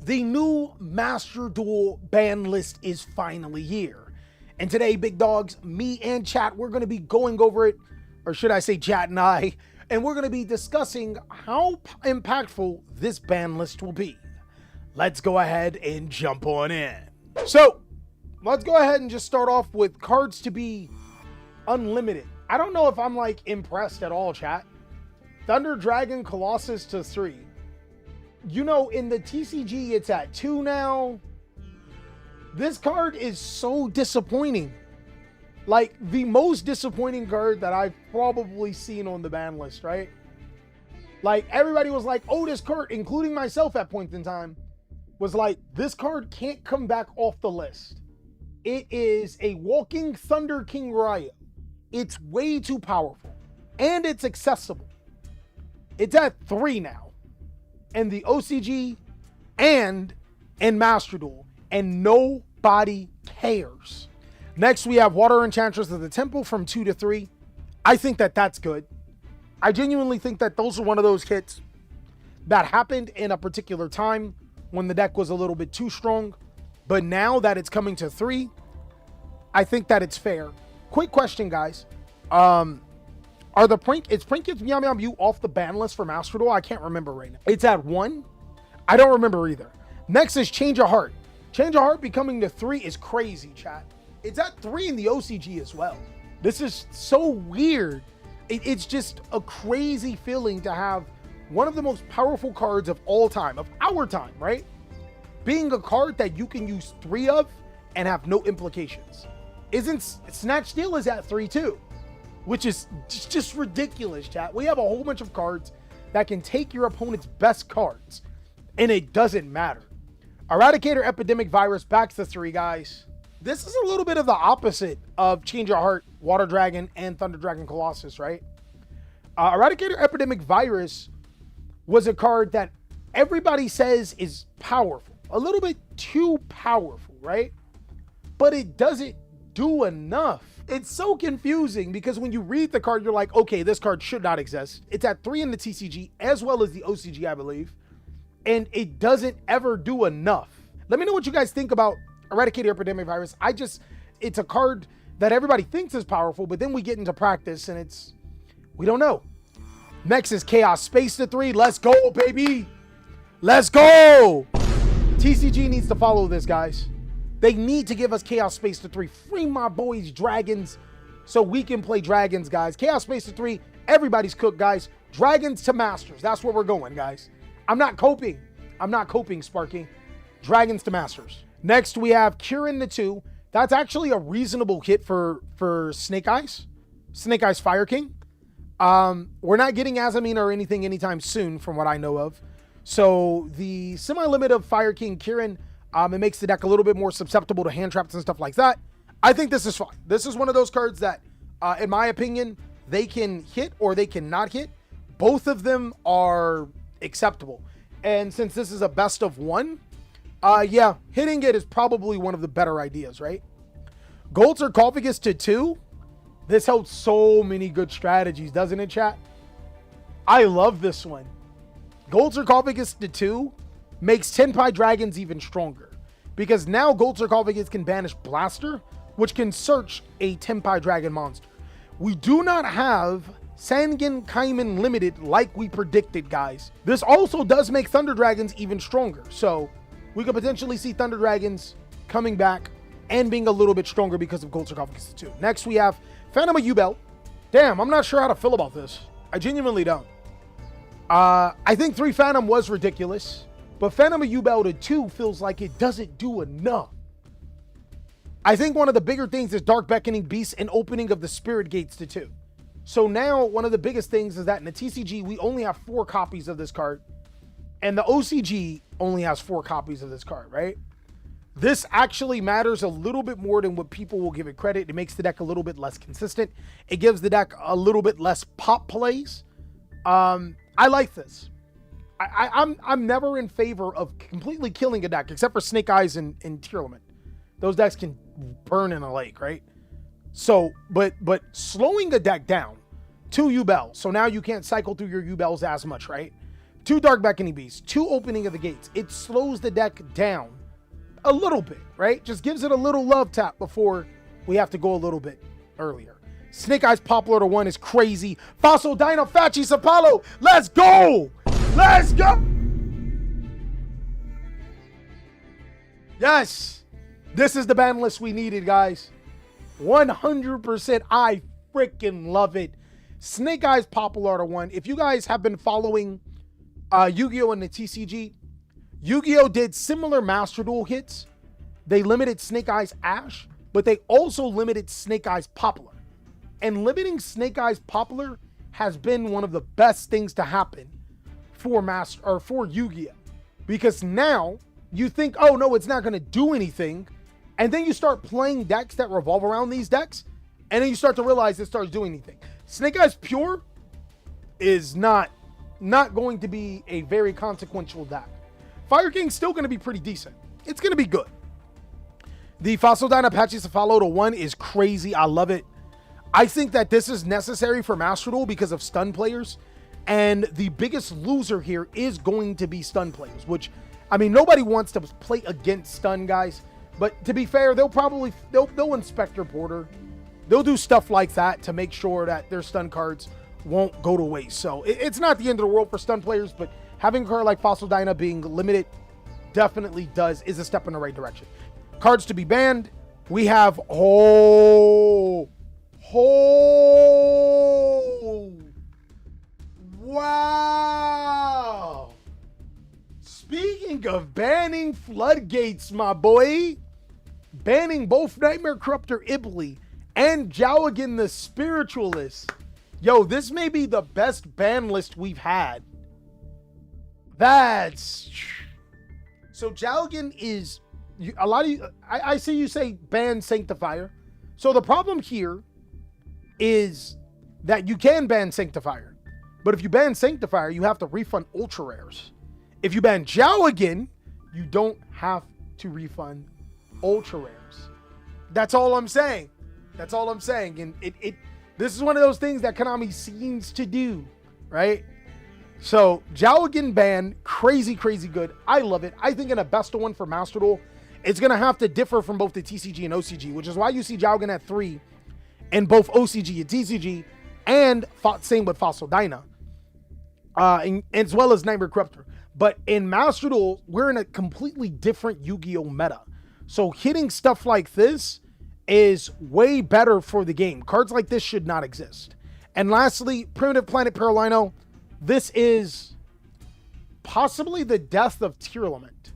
The new Master Duel Banlist is finally here. And today, big dogs, me and chat, we're going to be going over it, or should I say chat and I, and we're going to be discussing how impactful this banlist will be. Let's go ahead and jump on in. So, let's go ahead and just start off with cards to be unlimited. I don't know if I'm like impressed at all, chat. Thunder Dragon Colossus to 3. You know, in the TCG, it's at 2 now. This card is so disappointing. Like, the most disappointing card that I've probably seen on the ban list, right? Like, everybody was like, oh, this card, including myself at points in time, was like, this card can't come back off the list. It is a walking Thunder King Raya. It's way too powerful. And it's accessible. It's at 3 now. And the OCG and in Master Duel, and nobody cares. Next, we have Water Enchantress of the Temple from 2 to 3. I think that that's good. I genuinely think that those are one of those hits that happened in a particular time when the deck was a little bit too strong. But now that it's coming to 3, I think that it's fair. Quick question, guys. Is Prince's Meow Meow Mew off the ban list for Master Duel? I can't remember right now. It's at 1. I don't remember either. Next is Change of Heart. Change of Heart becoming to 3 is crazy, chat. It's at 3 in the OCG as well. This is so weird. It's just a crazy feeling to have one of the most powerful cards of all time, of our time, right? Being a card that you can use 3 of and have no implications. Snatch Steal is at 3 too. Which is just ridiculous, chat. We have a whole bunch of cards that can take your opponent's best cards, and it doesn't matter. Eradicator Epidemic Virus back to 3, guys. This is a little bit of the opposite of Change of Heart, Water Dragon, and Thunder Dragon Colossus, right? Eradicator Epidemic Virus was a card that everybody says is powerful. A little bit too powerful, right? But it doesn't do enough. It's so confusing because when you read the card, you're like, okay, this card should not exist. It's at 3 in the TCG as well as the OCG, I believe. And it doesn't ever do enough. Let me know what you guys think about Eradicator Epidemic Virus. It's a card that everybody thinks is powerful, but then we get into practice and we don't know. Next is Chaos Space to 3. Let's go, baby. Let's go. TCG needs to follow this, guys. They need to give us Chaos Space to 3. Free my boys Dragons so we can play Dragons, guys. Chaos Space to 3. Everybody's cooked, guys. Dragons to Masters. That's where we're going, guys. I'm not coping, Sparky. Dragons to Masters. Next, we have Kirin to 2. That's actually a reasonable hit for Snake Eyes. Snake Eyes Fire King. We're not getting Azamina or anything anytime soon from what I know of. So the semi-limit of Fire King Kirin, it makes the deck a little bit more susceptible to hand traps and stuff like that. I think this is fine. This is one of those cards that, in my opinion, they can hit or they cannot hit. Both of them are acceptable. And since this is a best of 1, yeah, hitting it is probably one of the better ideas, right? Gold Sarcophagus to 2. This helps so many good strategies, doesn't it, chat? I love this one. Gold Sarcophagus to 2 makes Tenpai Dragons even stronger, because now Gold Sarcophagus can banish Blaster, which can search a Tenpai Dragon monster. We do not have Sangen Kaiman Limited like we predicted, guys. This also does make Thunder Dragons even stronger, so we could potentially see Thunder Dragons coming back and being a little bit stronger because of Gold Sarcophagus 2. Next, we have Phantom of Yubel. Damn, I'm not sure how to feel about this. I genuinely don't. I think 3 Phantom was ridiculous. But Phantom of Yubel to 2 feels like it doesn't do enough. I think one of the bigger things is Dark Beckoning Beast and opening of the Spirit Gates to 2. So now one of the biggest things is that in the TCG, we only have 4 copies of this card. And the OCG only has 4 copies of this card, right? This actually matters a little bit more than what people will give it credit. It makes the deck a little bit less consistent. It gives the deck a little bit less pop plays. I like this. I'm never in favor of completely killing a deck, except for Snake Eyes and Tearlament. Those decks can burn in a lake, right? So, but slowing a deck down to Yubel, so now you can't cycle through your Yubels as much, right? 2 Dark Beckoning Beasts, 2 Opening of the Gates. It slows the deck down a little bit, right? Just gives it a little love tap before we have to go a little bit earlier. Snake Eyes Poplar to 1 is crazy. Fossil Dino Fachi Sapalo. Let's go. Let's go. Yes. This is the ban list we needed, guys. 100%. I freaking love it. Snake Eyes Poplar to 1. If you guys have been following Yu-Gi-Oh! And the TCG, Yu-Gi-Oh! Did similar Master Duel hits. They limited Snake Eyes Ash, but they also limited Snake Eyes Poplar. And limiting Snake Eyes Poplar has been one of the best things to happen for Yu-Gi-Oh! Because now you think, oh no, it's not going to do anything. And then you start playing decks that revolve around these decks, and then you start to realize it starts doing anything. Snake Eyes Pure is not going to be a very consequential deck. Fire King's still going to be pretty decent. It's going to be good. The Fossil Dino Apache Cephalo to 1 is crazy. I love it. I think that this is necessary for Master Duel because of stun players. And the biggest loser here is going to be stun players, which, I mean, nobody wants to play against stun guys. But to be fair, they'll Inspector Porter. They'll do stuff like that to make sure that their stun cards won't go to waste. So it's not the end of the world for stun players, but having a card like Fossil Dyna being limited definitely is a step in the right direction. Cards to be banned. We have wow. Speaking of banning floodgates, my boy, banning both Nightmare Corruptor Ibley and Jowgen the Spiritualist. Yo, this may be the best ban list we've had. So Jowgen is, a lot of you, I see you say ban Sanctifier. So the problem here is that you can ban Sanctifier, but if you ban Sanctifier, you have to refund Ultra Rares. If you ban Jowgen, you don't have to refund Ultra Rares. That's all I'm saying. That's all I'm saying. And this is one of those things that Konami seems to do, right? So Jowgen ban, crazy good. I love it. I think in a best of 1 for Master Duel, it's going to have to differ from both the TCG and OCG, which is why you see Jowgen at 3 in both OCG and TCG, and same with Fossil Dyna, as well as Nightmare Corruptor. But in Master Duel, we're in a completely different Yu-Gi-Oh! Meta. So hitting stuff like this is way better for the game. Cards like this should not exist. And lastly, Primitive Planet Paralino. This is possibly the death of Tearlament.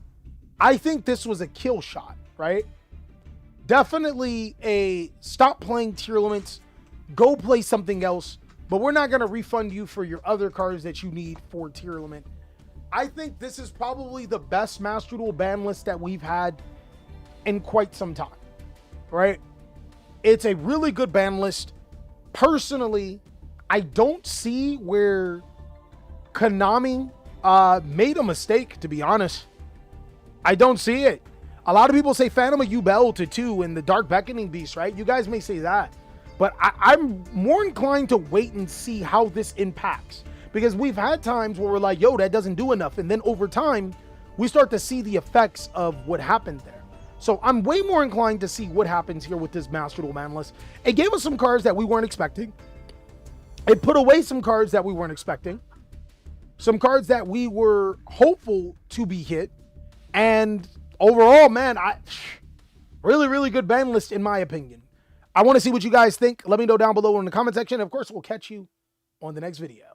I think this was a kill shot, right? Definitely a stop playing Tearlaments, go play something else, but we're not going to refund you for your other cards that you need for Tearlament. I think this is probably the best Master Duel ban list that we've had in quite some time, right? It's a really good ban list. Personally, I don't see where Konami made a mistake, to be honest. I don't see it. A lot of people say Phantom of Yubel to 2 and the Dark Beckoning Beast, right? You guys may say that, but I'm more inclined to wait and see how this impacts, because we've had times where we're like, yo, that doesn't do enough. And then over time, we start to see the effects of what happened there. So I'm way more inclined to see what happens here with this Master Duel ban list. It gave us some cards that we weren't expecting. It put away some cards that we weren't expecting. Some cards that we were hopeful to be hit. And overall, man, really good ban list in my opinion. I want to see what you guys think. Let me know down below in the comment section. Of course, we'll catch you on the next video.